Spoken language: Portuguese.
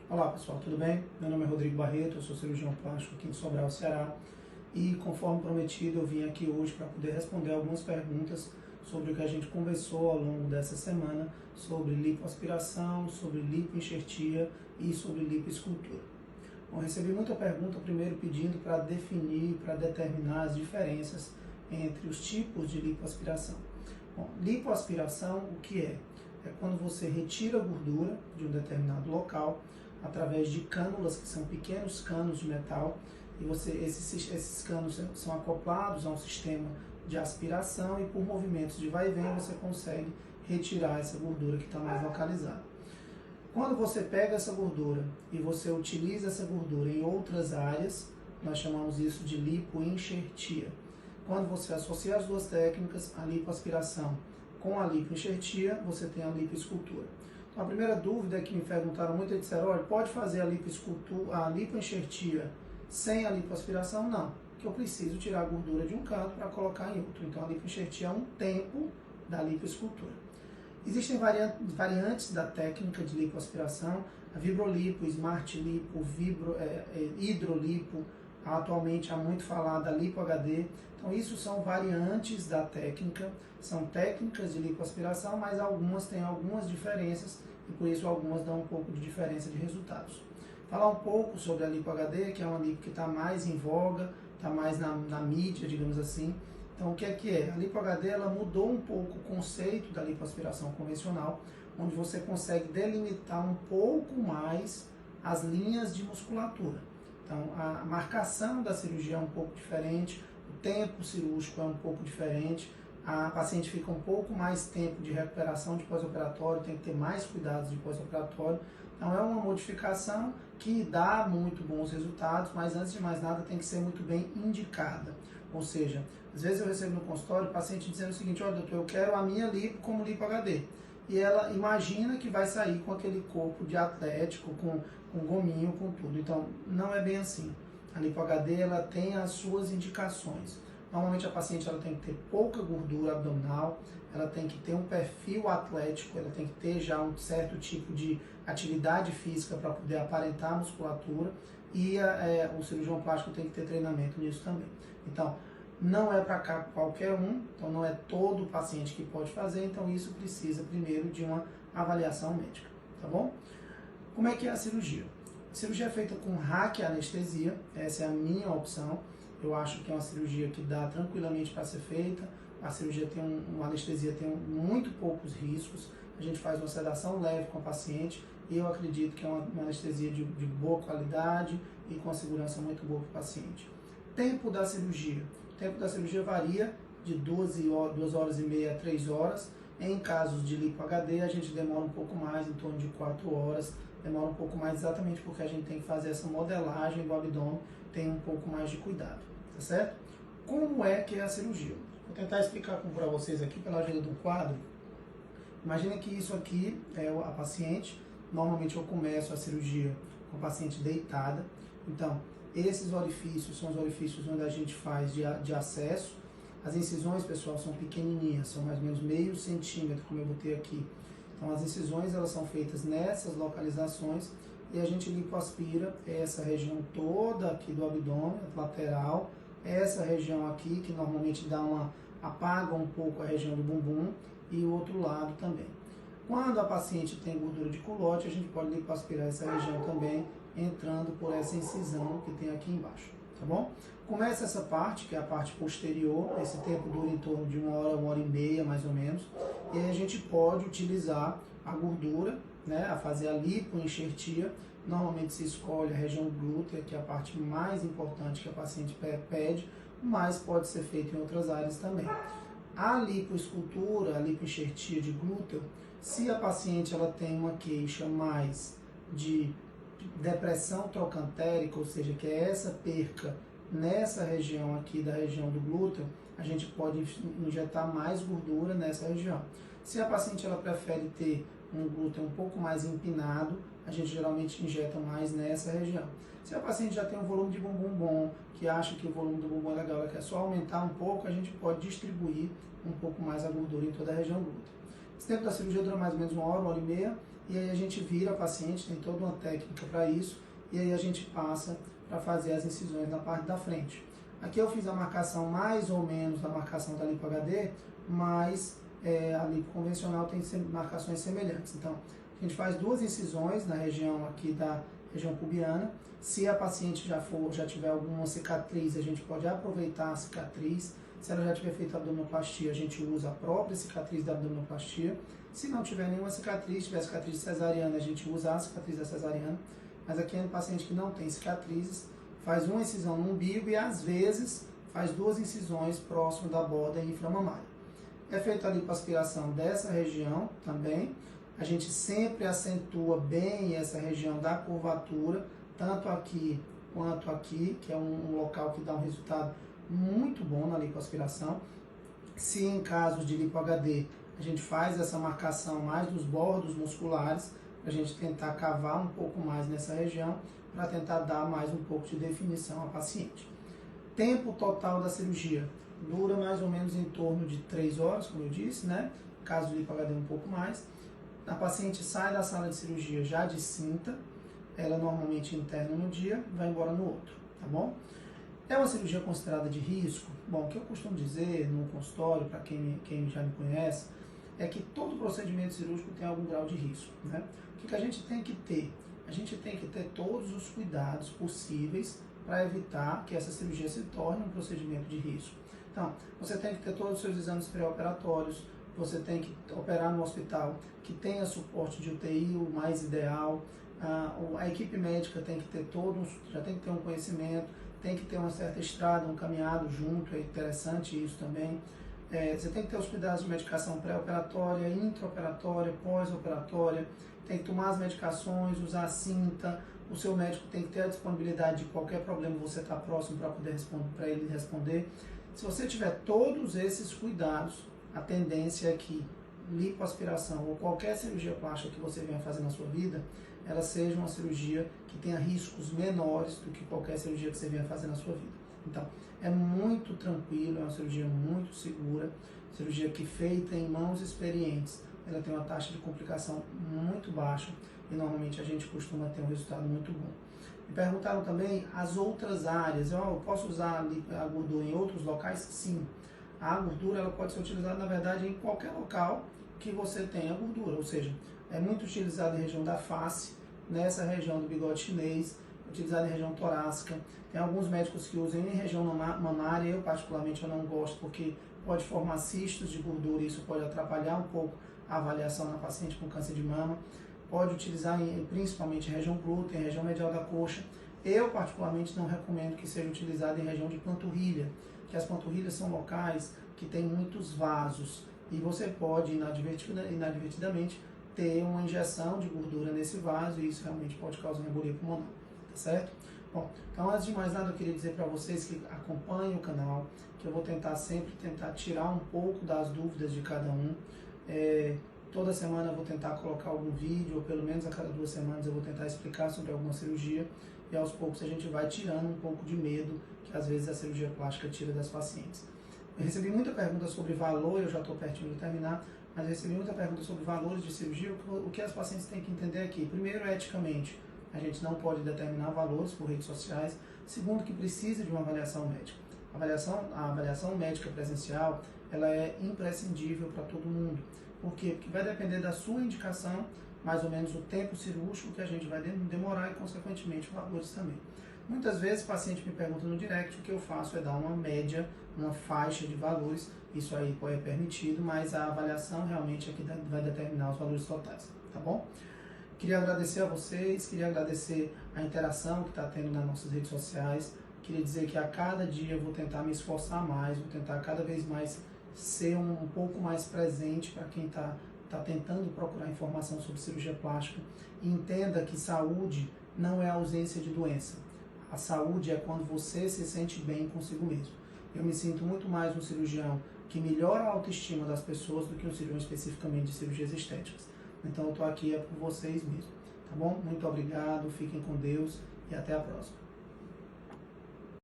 Olá pessoal, tudo bem? Meu nome é Rodrigo Barreto, eu sou cirurgião plástico aqui em Sobral, Ceará. E conforme prometido, eu vim aqui hoje para poder responder algumas perguntas sobre o que a gente conversou ao longo dessa semana, sobre lipoaspiração, sobre lipoenxertia e sobre lipoescultura. Bom, recebi muita pergunta primeiro pedindo para definir, para determinar as diferenças entre os tipos de lipoaspiração. Bom, lipoaspiração, o que é? É quando você retira a gordura de um determinado local através de cânulas, que são pequenos canos de metal, e esses canos são acoplados a um sistema de aspiração e por movimentos de vai e vem você consegue retirar essa gordura que está mais localizada. Quando você pega essa gordura e você utiliza essa gordura em outras áreas, nós chamamos isso de lipoenxertia. Quando você associa as duas técnicas, a lipoaspiração com a lipoenxertia, você tem a lipoescultura. Então, a primeira dúvida que me perguntaram muito é disseram, olha, pode fazer a lipoenxertia sem a lipoaspiração? Não, porque eu preciso tirar a gordura de um canto para colocar em outro. Então, a lipoenxertia é um tempo da lipoescultura. Existem variantes da técnica de lipoaspiração, a Vibrolipo, Smart Lipo, Hidrolipo, atualmente há muito falada a Lipo HD. Então isso são variantes da técnica, são técnicas de lipoaspiração, mas algumas têm algumas diferenças e por isso algumas dão um pouco de diferença de resultados. Falar um pouco sobre a Lipo HD, que é uma lipo que está mais em voga, está mais na mídia, digamos assim. Então, o que é? A Lipo HD ela mudou um pouco o conceito da lipoaspiração convencional, onde você consegue delimitar um pouco mais as linhas de musculatura. Então, a marcação da cirurgia é um pouco diferente, o tempo cirúrgico é um pouco diferente, a paciente fica um pouco mais tempo de recuperação de pós-operatório, tem que ter mais cuidados de pós-operatório. Então, é uma modificação que dá muito bons resultados, mas antes de mais nada tem que ser muito bem indicada. Ou seja, às vezes eu recebo no consultório o paciente dizendo o seguinte, olha doutor, eu quero a minha lipo como Lipo HD. E ela imagina que vai sair com aquele corpo de atlético, com gominho, com tudo. Então, não é bem assim. A Lipo HD ela tem as suas indicações. Normalmente a paciente ela tem que ter pouca gordura abdominal, ela tem que ter um perfil atlético, ela tem que ter já um certo tipo de atividade física para poder aparentar a musculatura e o cirurgião plástico tem que ter treinamento nisso também. Então, não é para cá qualquer um, então não é todo paciente que pode fazer, então isso precisa primeiro de uma avaliação médica, tá bom? Como é que é a cirurgia? A cirurgia é feita com raquianestesia, essa é a minha opção. Eu acho que é uma cirurgia que dá tranquilamente para ser feita. A cirurgia tem uma anestesia tem muito poucos riscos. A gente faz uma sedação leve com a paciente e eu acredito que é uma anestesia de boa qualidade e com uma segurança muito boa para o paciente. Tempo da cirurgia. O tempo da cirurgia varia de 2 horas e meia a 3 horas. Em casos de Lipo HD, a gente demora um pouco mais, em torno de 4 horas. Demora um pouco mais exatamente porque a gente tem que fazer essa modelagem do abdômen, tem um pouco mais de cuidado, tá certo? Como é que é a cirurgia? Vou tentar explicar para vocês aqui pela ajuda do quadro. Imagina que isso aqui é a paciente. Normalmente eu começo a cirurgia com a paciente deitada. Então, esses orifícios são os orifícios onde a gente faz de acesso. As incisões, pessoal, são pequenininhas, são mais ou menos meio centímetro, como eu botei aqui. Então, as incisões elas são feitas nessas localizações e a gente lipoaspira essa região toda aqui do abdômen, lateral, essa região aqui que normalmente apaga um pouco a região do bumbum e o outro lado também. Quando a paciente tem gordura de culote, a gente pode lipoaspirar essa região também, entrando por essa incisão que tem aqui embaixo, tá bom? Começa essa parte, que é a parte posterior, esse tempo dura em torno de 1 hora e meia, mais ou menos, e aí a gente pode utilizar a gordura, né, a fazer a lipoenxertia. Normalmente se escolhe a região glútea, que é a parte mais importante que a paciente pede, mas pode ser feito em outras áreas também. A lipoescultura, a lipoenxertia de glúteo, se a paciente ela tem uma queixa mais de depressão trocantérica, ou seja, que é essa perca nessa região aqui da região do glúteo, a gente pode injetar mais gordura nessa região. Se a paciente ela prefere ter um glúteo um pouco mais empinado, a gente geralmente injeta mais nessa região. Se a paciente já tem um volume de bumbum bom, que acha que o volume do bumbum é legal, ela quer só aumentar um pouco, a gente pode distribuir um pouco mais a gordura em toda a região glútea. Esse tempo da cirurgia dura mais ou menos 1 hora e meia. e aí a gente vira a paciente, tem toda uma técnica para isso, e aí a gente passa para fazer as incisões na parte da frente. Aqui eu fiz a marcação mais ou menos da marcação da lipo HD, mas a lipo convencional tem marcações semelhantes. Então, a gente faz 2 incisões na região aqui da região pubiana. Se a paciente já tiver alguma cicatriz, a gente pode aproveitar a cicatriz. Se ela já tiver feito abdominoplastia, a gente usa a própria cicatriz da abdominoplastia. Se não tiver nenhuma cicatriz, tiver cicatriz cesariana, a gente usa a cicatriz da cesariana. Mas aqui é um paciente que não tem cicatrizes, faz uma incisão no umbigo e às vezes faz 2 incisões próximo da borda inframamária. É feita a lipoaspiração dessa região também. A gente sempre acentua bem essa região da curvatura, tanto aqui quanto aqui, que é um local que dá um resultado muito bom na lipoaspiração. Se em casos de lipo HD, a gente faz essa marcação mais dos bordos musculares, para a gente tentar cavar um pouco mais nessa região, para tentar dar mais um pouco de definição à paciente. Tempo total da cirurgia dura mais ou menos em torno de 3 horas, como eu disse, né? Caso de lipo HD um pouco mais. A paciente sai da sala de cirurgia já de cinta, ela normalmente interna no dia, vai embora no outro, tá bom? É uma cirurgia considerada de risco? Bom, o que eu costumo dizer no consultório, para quem já me conhece, é que todo procedimento cirúrgico tem algum grau de risco, né? O que a gente tem que ter? A gente tem que ter todos os cuidados possíveis para evitar que essa cirurgia se torne um procedimento de risco. Então, você tem que ter todos os seus exames pré-operatórios, você tem que operar no hospital que tenha suporte de UTI, o mais ideal. A equipe médica tem que ter já tem que ter um conhecimento, tem que ter uma certa estrada, um caminhado junto, é interessante isso também. Você tem que ter os cuidados de medicação pré-operatória, intraoperatória, pós-operatória, tem que tomar as medicações, usar a cinta, o seu médico tem que ter a disponibilidade de qualquer problema, você está próximo para poder para ele responder. Se você tiver todos esses cuidados, a tendência é que lipoaspiração ou qualquer cirurgia plástica que você venha fazer na sua vida, ela seja uma cirurgia que tenha riscos menores do que qualquer cirurgia que você venha fazer na sua vida. Então, é muito tranquilo, é uma cirurgia muito segura, cirurgia que feita em mãos experientes, ela tem uma taxa de complicação muito baixa e normalmente a gente costuma ter um resultado muito bom. Me perguntaram também as outras áreas, eu posso usar a gordura em outros locais? Sim. A gordura ela pode ser utilizada, na verdade, em qualquer local que você tenha gordura, ou seja, é muito utilizada em região da face, nessa região do bigode chinês, utilizada em região torácica. Tem alguns médicos que usam em região mamária, eu particularmente eu não gosto porque pode formar cistos de gordura e isso pode atrapalhar um pouco a avaliação na paciente com câncer de mama. Pode utilizar principalmente em região glútea, em região medial da coxa. Eu particularmente não recomendo que seja utilizado em região de panturrilha, que as panturrilhas são locais que tem muitos vasos e você pode inadvertidamente ter uma injeção de gordura nesse vaso e isso realmente pode causar uma embolia pulmonar, tá certo? Bom, então antes de mais nada eu queria dizer para vocês que acompanhem o canal, que eu vou sempre tentar tirar um pouco das dúvidas de cada um. Toda semana eu vou tentar colocar algum vídeo, ou pelo menos a cada 2 semanas eu vou tentar explicar sobre alguma cirurgia e aos poucos a gente vai tirando um pouco de medo que às vezes a cirurgia plástica tira das pacientes. Eu recebi muita pergunta sobre valor, eu já estou pertinho de terminar, mas eu recebi muita pergunta sobre valores de cirurgia. O que as pacientes têm que entender aqui? Primeiro, eticamente, a gente não pode determinar valores por redes sociais. Segundo, que precisa de uma avaliação médica. A avaliação médica presencial, ela é imprescindível para todo mundo. Por quê? Porque vai depender da sua indicação, mais ou menos o tempo cirúrgico que a gente vai demorar e, consequentemente, valores também. Muitas vezes o paciente me pergunta no direct, o que eu faço é dar uma média, uma faixa de valores, isso aí é permitido, mas a avaliação realmente é que vai determinar os valores totais, tá bom? Queria agradecer a vocês, queria agradecer a interação que está tendo nas nossas redes sociais, queria dizer que a cada dia eu vou tentar me esforçar mais, vou tentar cada vez mais ser um pouco mais presente para quem está tentando procurar informação sobre cirurgia plástica. E entenda que saúde não é ausência de doença. A saúde é quando você se sente bem consigo mesmo. Eu me sinto muito mais um cirurgião que melhora a autoestima das pessoas do que um cirurgião especificamente de cirurgias estéticas. Então eu estou aqui por vocês mesmo, tá bom? Muito obrigado, fiquem com Deus e até a próxima.